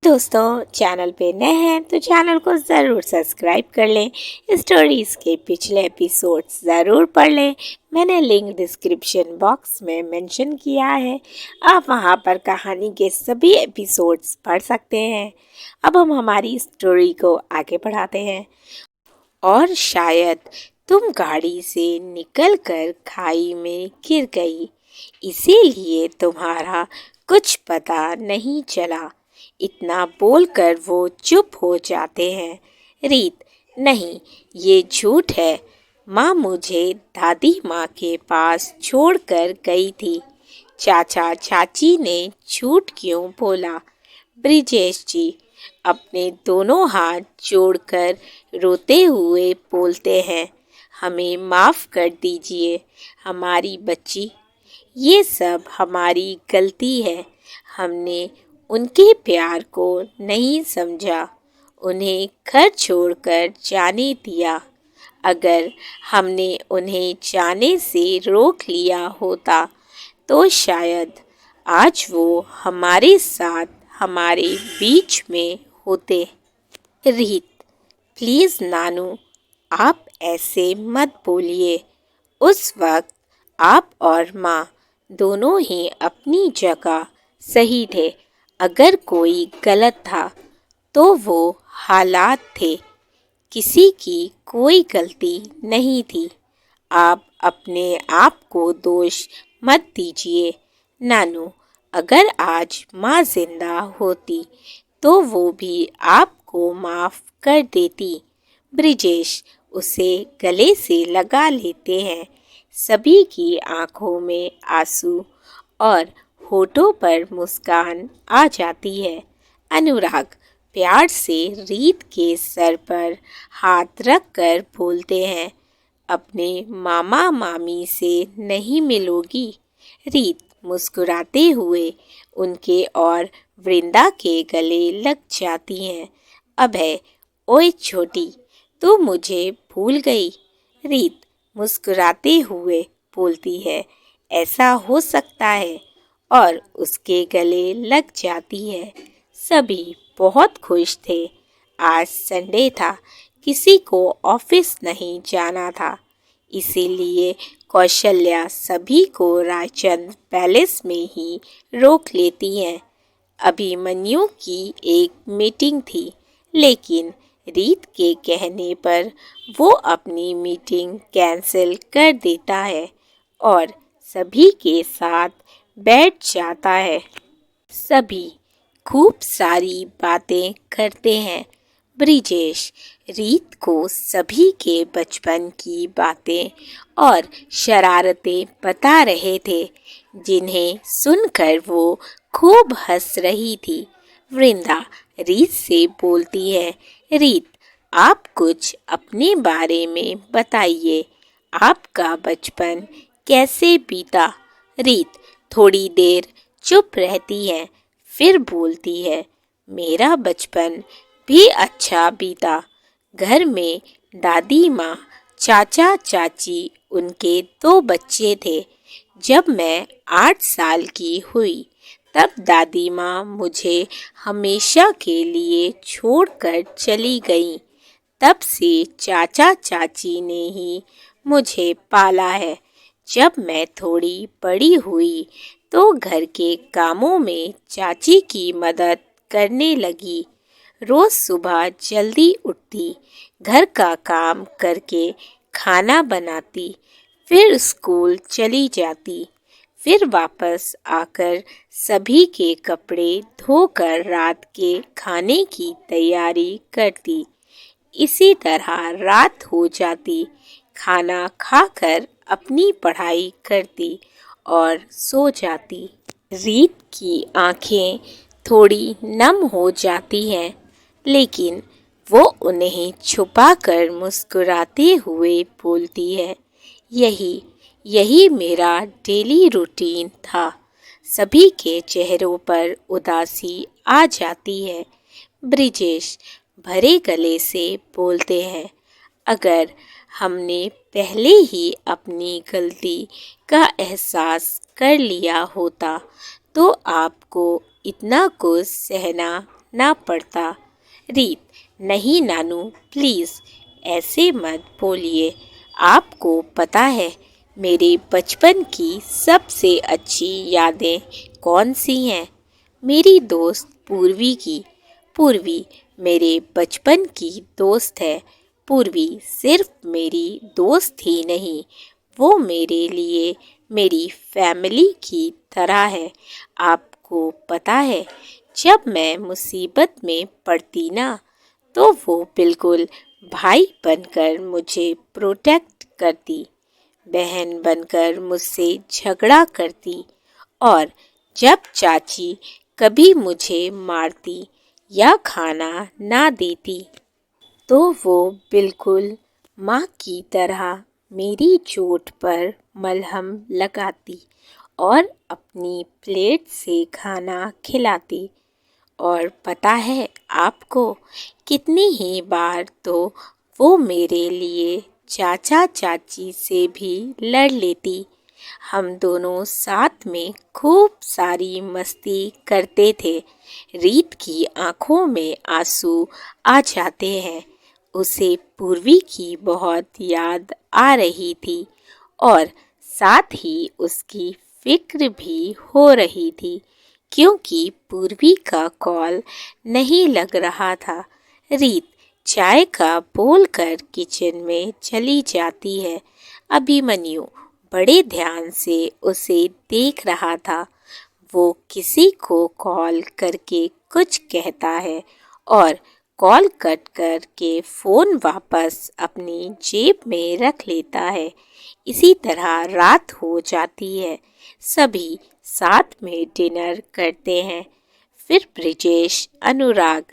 दोस्तों, चैनल पे नए हैं तो चैनल को ज़रूर सब्सक्राइब कर लें। स्टोरीज़ के पिछले एपिसोड्स ज़रूर पढ़ लें। मैंने लिंक डिस्क्रिप्शन बॉक्स में मेंशन किया है। आप वहां पर कहानी के सभी एपिसोड्स पढ़ सकते हैं। अब हम हमारी स्टोरी को आगे बढ़ाते हैं। और शायद तुम गाड़ी से निकलकर खाई में गिर गई, इसीलिए तुम्हारा कुछ पता नहीं चला। इतना बोलकर वो चुप हो जाते हैं। रीत, नहीं, ये झूठ है। माँ मुझे दादी माँ के पास छोड़कर गई थी। चाचा चाची ने झूठ क्यों बोला? ब्रिजेश जी अपने दोनों हाथ जोड़कर रोते हुए बोलते हैं, हमें माफ़ कर दीजिए हमारी बच्ची। ये सब हमारी गलती है। हमने उनके प्यार को नहीं समझा, उन्हें घर छोड़कर जाने दिया। अगर हमने उन्हें जाने से रोक लिया होता तो शायद आज वो हमारे साथ हमारे बीच में होते। रीत, प्लीज़ नानू, आप ऐसे मत बोलिए। उस वक्त आप और माँ दोनों ही अपनी जगह सही थे। अगर कोई गलत था तो वो हालात थे, किसी की कोई गलती नहीं थी। आप अपने आप को दोष मत दीजिए। नानू, अगर आज माँ जिंदा होती तो वो भी आपको माफ़ कर देती। ब्रिजेश उसे गले से लगा लेते हैं। सभी की आंखों में आंसू और होठों पर मुस्कान आ जाती है। अनुराग प्यार से रीत के सर पर हाथ रखकर बोलते हैं, अपने मामा मामी से नहीं मिलोगी? रीत मुस्कुराते हुए उनके और वृंदा के गले लग जाती हैं। अभय, ओए छोटी, तू मुझे भूल गई? रीत मुस्कुराते हुए बोलती है, ऐसा हो सकता है, और उसके गले लग जाती है। सभी बहुत खुश थे। आज संडे था, किसी को ऑफिस नहीं जाना था, इसीलिए कौशल्या सभी को रायचंद पैलेस में ही रोक लेती हैं। अभिमन्यु की एक मीटिंग थी, लेकिन रीत के कहने पर वो अपनी मीटिंग कैंसिल कर देता है और सभी के साथ बैठ जाता है। सभी खूब सारी बातें करते हैं। ब्रिजेश रीत को सभी के बचपन की बातें और शरारतें बता रहे थे, जिन्हें सुनकर वो खूब हंस रही थी। वृंदा रीत से बोलती है, रीत, आप कुछ अपने बारे में बताइए। आपका बचपन कैसे बीता? रीत थोड़ी देर चुप रहती है, फिर बोलती है, मेरा बचपन भी अच्छा बीता। घर में दादी माँ, चाचा चाची, उनके 2 बच्चे थे। जब मैं 8 साल की हुई तब दादी माँ मुझे हमेशा के लिए छोड़कर चली गईं। तब से चाचा चाची ने ही मुझे पाला है। जब मैं थोड़ी बड़ी हुई तो घर के कामों में चाची की मदद करने लगी। रोज सुबह जल्दी उठती, घर का काम करके खाना बनाती, फिर स्कूल चली जाती, फिर वापस आकर सभी के कपड़े धोकर रात के खाने की तैयारी करती। इसी तरह रात हो जाती, खाना खाकर अपनी पढ़ाई करती और सो जाती। रीत की आंखें थोड़ी नम हो जाती हैं, लेकिन वो उन्हें छुपाकर मुस्कुराते हुए बोलती है, यही यही मेरा डेली रूटीन था। सभी के चेहरों पर उदासी आ जाती है। ब्रिजेश भरे गले से बोलते हैं, अगर हमने पहले ही अपनी गलती का एहसास कर लिया होता तो आपको इतना कुछ सहना ना पड़ता। रीत, नहीं नानू प्लीज़ ऐसे मत बोलिए। आपको पता है मेरे बचपन की सबसे अच्छी यादें कौन सी हैं? मेरी दोस्त पूर्वी की। पूर्वी मेरे बचपन की दोस्त है। पूर्वी सिर्फ मेरी दोस्त ही नहीं, वो मेरे लिए मेरी फैमिली की तरह है। आपको पता है जब मैं मुसीबत में पड़ती ना, तो वो बिल्कुल भाई बनकर मुझे प्रोटेक्ट करती, बहन बनकर मुझसे झगड़ा करती, और जब चाची कभी मुझे मारती या खाना ना देती, तो वो बिल्कुल माँ की तरह मेरी चोट पर मलहम लगाती और अपनी प्लेट से खाना खिलाती। और पता है आपको, कितनी ही बार तो वो मेरे लिए चाचा चाची से भी लड़ लेती। हम दोनों साथ में खूब सारी मस्ती करते थे। रीत की आंखों में आंसू आ जाते हैं। उसे पूर्वी की बहुत याद आ रही थी और साथ ही उसकी फिक्र भी हो रही थी, क्योंकि पूर्वी का कॉल नहीं लग रहा था। रीत चाय का बोल कर किचन में चली जाती है। अभिमन्यु बड़े ध्यान से उसे देख रहा था। वो किसी को कॉल करके कुछ कहता है और कॉल कट करके फ़ोन वापस अपनी जेब में रख लेता है। इसी तरह रात हो जाती है। सभी साथ में डिनर करते हैं। फिर ब्रिजेश, अनुराग,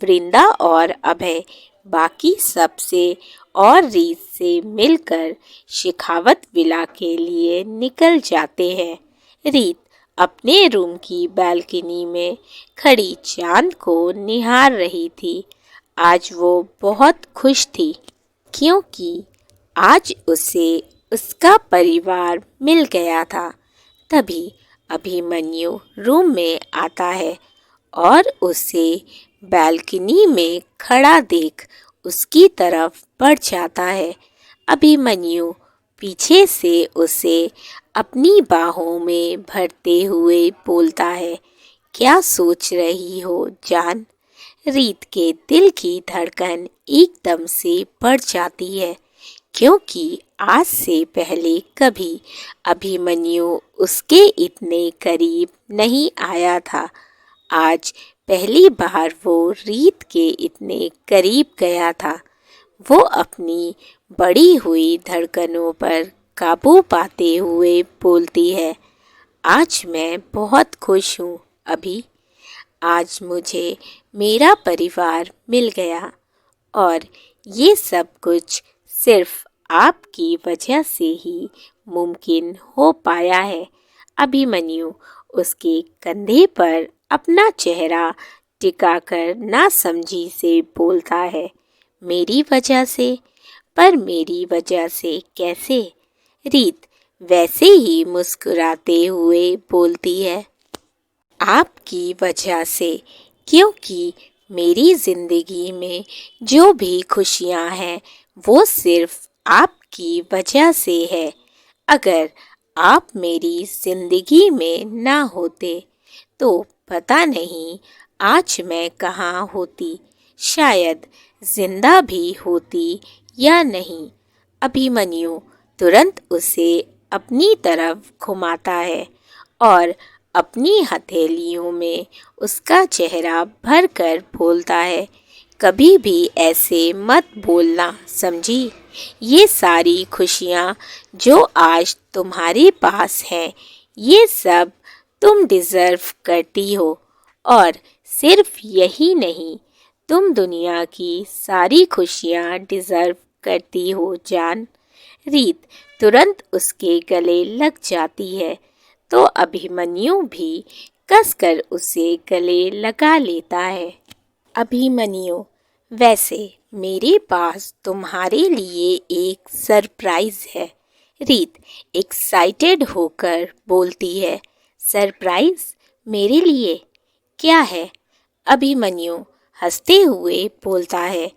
वृंदा और अभय बाकी सबसे और रीत से मिलकर शेखावत विला के लिए निकल जाते हैं। रीत अपने रूम की बालकनी में खड़ी चांद को निहार रही थी। आज वो बहुत खुश थी, क्योंकि आज उसे उसका परिवार मिल गया था। तभी अभिमन्यु रूम में आता है और उसे बालकनी में खड़ा देख उसकी तरफ बढ़ जाता है। अभिमन्यु पीछे से उसे अपनी बाहों में भरते हुए बोलता है, क्या सोच रही हो जान? रीत के दिल की धड़कन एकदम से बढ़ जाती है, क्योंकि आज से पहले कभी अभिमन्यु उसके इतने करीब नहीं आया था। आज पहली बार वो रीत के इतने करीब गया था। वो अपनी बढ़ी हुई धड़कनों पर काबू पाते हुए बोलती है, आज मैं बहुत खुश हूँ अभी। आज मुझे मेरा परिवार मिल गया और ये सब कुछ सिर्फ आपकी वजह से ही मुमकिन हो पाया है। अभिमन्यु उसके कंधे पर अपना चेहरा टिकाकर नासमझी से बोलता है, मेरी वजह से? पर मेरी वजह से कैसे? रीत वैसे ही मुस्कुराते हुए बोलती है, आपकी वजह से, क्योंकि मेरी ज़िंदगी में जो भी खुशियाँ हैं वो सिर्फ आपकी वजह से है। अगर आप मेरी ज़िंदगी में ना होते तो पता नहीं आज मैं कहाँ होती, शायद जिंदा भी होती या नहीं। अभिमन्यु तुरंत उसे अपनी तरफ घुमाता है और अपनी हथेलियों में उसका चेहरा भर कर बोलता है, कभी भी ऐसे मत बोलना, समझी? ये सारी खुशियाँ जो आज तुम्हारे पास हैं, ये सब तुम डिज़र्व करती हो। और सिर्फ यही नहीं, तुम दुनिया की सारी खुशियाँ डिज़र्व करती हो जान। रीत तुरंत उसके गले लग जाती है, तो अभिमन्यु भी कसकर उसे गले लगा लेता है। अभिमन्यु, वैसे मेरे पास तुम्हारे लिए एक सरप्राइज है। रीत एक्साइटेड होकर बोलती है, सरप्राइज? मेरे लिए क्या है? अभिमन्यु हंसते हुए बोलता है,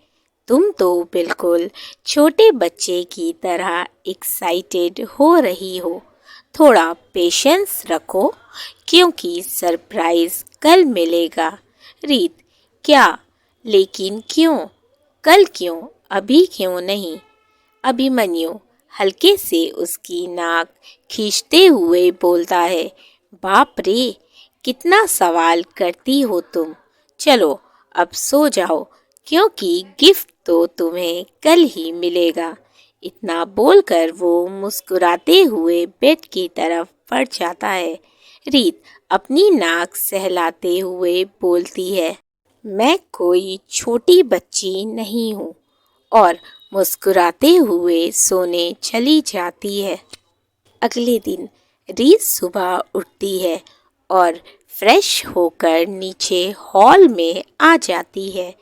तुम तो बिल्कुल छोटे बच्चे की तरह एक्साइटेड हो रही हो। थोड़ा पेशेंस रखो क्योंकि सरप्राइज कल मिलेगा। रीत, क्या? लेकिन क्यों? कल क्यों? अभी क्यों नहीं? अभिमन्यु हल्के से उसकी नाक खींचते हुए बोलता है, बाप रे, कितना सवाल करती हो तुम। चलो अब सो जाओ क्योंकि गिफ्ट तो तुम्हें कल ही मिलेगा। इतना बोलकर वो मुस्कुराते हुए बेड की तरफ बढ़ जाता है। रीत अपनी नाक सहलाते हुए बोलती है, मैं कोई छोटी बच्ची नहीं हूँ, और मुस्कुराते हुए सोने चली जाती है। अगले दिन रीत सुबह उठती है और फ्रेश होकर नीचे हॉल में आ जाती है।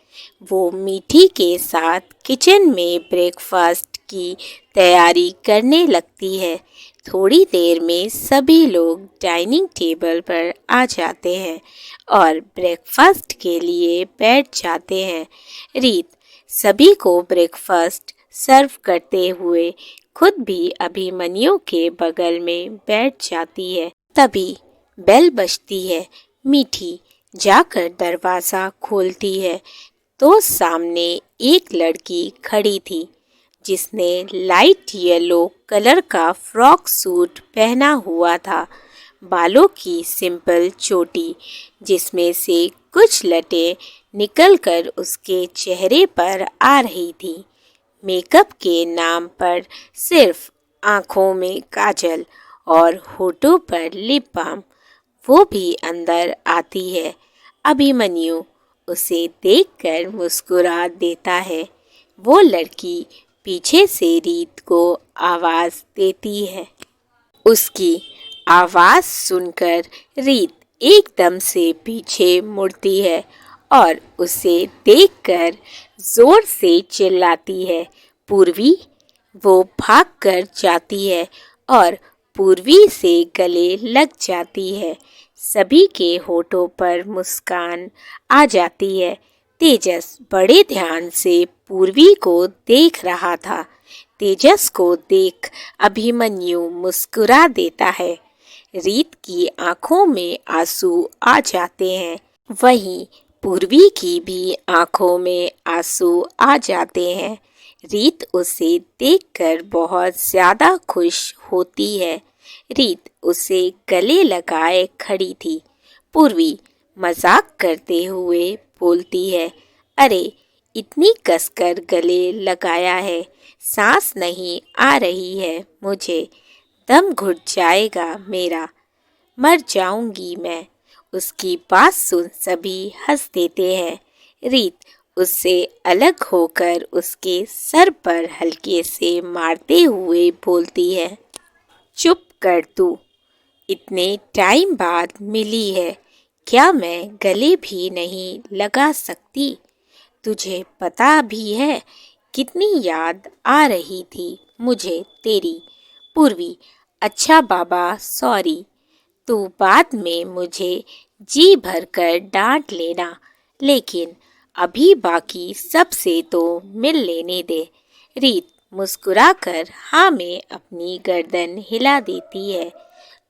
वो मीठी के साथ किचन में ब्रेकफास्ट की तैयारी करने लगती है। थोड़ी देर में सभी लोग डाइनिंग टेबल पर आ जाते हैं और ब्रेकफास्ट के लिए बैठ जाते हैं। रीत सभी को ब्रेकफास्ट सर्व करते हुए खुद भी अभिमन्यु के बगल में बैठ जाती है। तभी बेल बजती है। मीठी जाकर दरवाज़ा खोलती है तो सामने एक लड़की खड़ी थी जिसने लाइट येलो कलर का फ्रॉक सूट पहना हुआ था। बालों की सिंपल चोटी जिसमें से कुछ लटें निकलकर उसके चेहरे पर आ रही थी। मेकअप के नाम पर सिर्फ आँखों में काजल और होठों पर लिप बाम। वो भी अंदर आती है। अभिमन्यु उसे देखकर मुस्कुरा देता है। वो लड़की पीछे से रीत को आवाज़ देती है। उसकी आवाज़ सुनकर रीत एकदम से पीछे मुड़ती है और उसे देखकर जोर से चिल्लाती है, पूर्वी। वो भागकर जाती है और पूर्वी से गले लग जाती है। सभी के होठों पर मुस्कान आ जाती है। तेजस बड़े ध्यान से पूर्वी को देख रहा था। तेजस को देख अभिमन्यु मुस्कुरा देता है। रीत की आंखों में आंसू आ जाते हैं। वहीं पूर्वी की भी आंखों में आंसू आ जाते हैं। रीत उसे देखकर बहुत ज़्यादा खुश होती है। रीत उसे गले लगाए खड़ी थी। पूर्वी मजाक करते हुए बोलती है, अरे इतनी कसकर गले लगाया है, सांस नहीं आ रही है मुझे, दम घुट जाएगा मेरा, मर जाऊंगी मैं। उसकी बात सुन सभी हंस देते हैं। रीत उससे अलग होकर उसके सर पर हल्के से मारते हुए बोलती है, चुप कर तू, इतने टाइम बाद मिली है, क्या मैं गले भी नहीं लगा सकती? तुझे पता भी है कितनी याद आ रही थी मुझे तेरी। पूर्वी, अच्छा बाबा सॉरी, तू बाद में मुझे जी भर कर डांट लेना, लेकिन अभी बाकी सबसे तो मिल लेने दे। रीत मुस्कुराकर हाँ में अपनी गर्दन हिला देती है।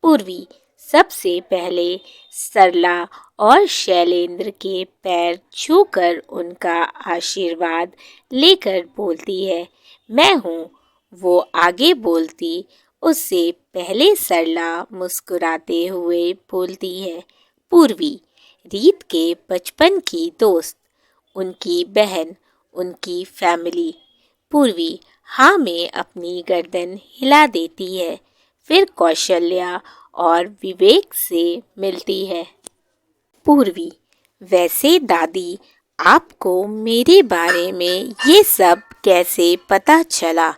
पूर्वी सबसे पहले सरला और शैलेंद्र के पैर छूकर उनका आशीर्वाद लेकर बोलती है, मैं हूँ। वो आगे बोलती उससे पहले सरला मुस्कुराते हुए बोलती है, पूर्वी, रीत के बचपन की दोस्त, उनकी बहन, उनकी फैमिली। पूर्वी हाँ में अपनी गर्दन हिला देती है। फिर कौशल्या और विवेक से मिलती है। पूर्वी, वैसे दादी, आपको मेरे बारे में ये सब कैसे पता चला?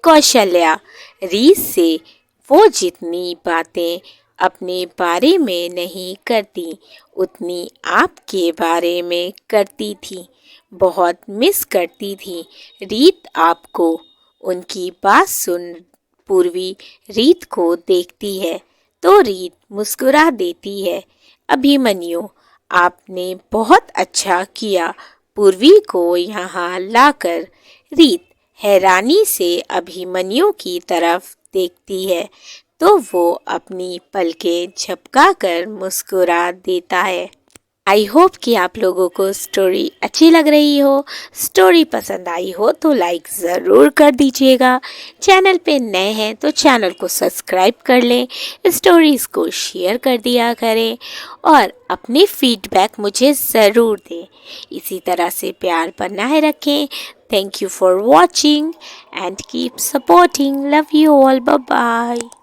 कौशल्या, रीत से वो जितनी बातें अपने बारे में नहीं करती उतनी आपके बारे में करती थी। बहुत मिस करती थी रीत आपको। उनकी बात सुन पूर्वी रीत को देखती है तो रीत मुस्कुरा देती है। अभिमन्यु, आपने बहुत अच्छा किया पूर्वी को यहाँ लाकर। रीत हैरानी से अभिमन्यु की तरफ देखती है तो वो अपनी पलकें झपकाकर मुस्कुरा देता है। आई होप कि आप लोगों को स्टोरी अच्छी लग रही हो। स्टोरी पसंद आई हो तो लाइक ज़रूर कर दीजिएगा। चैनल पे नए हैं तो चैनल को सब्सक्राइब कर लें, स्टोरीज़ को शेयर कर दिया करें और अपनी फीडबैक मुझे ज़रूर दें। इसी तरह से प्यार बनाए रखें। Thank you for watching and keep supporting. Love you all. Bye bye.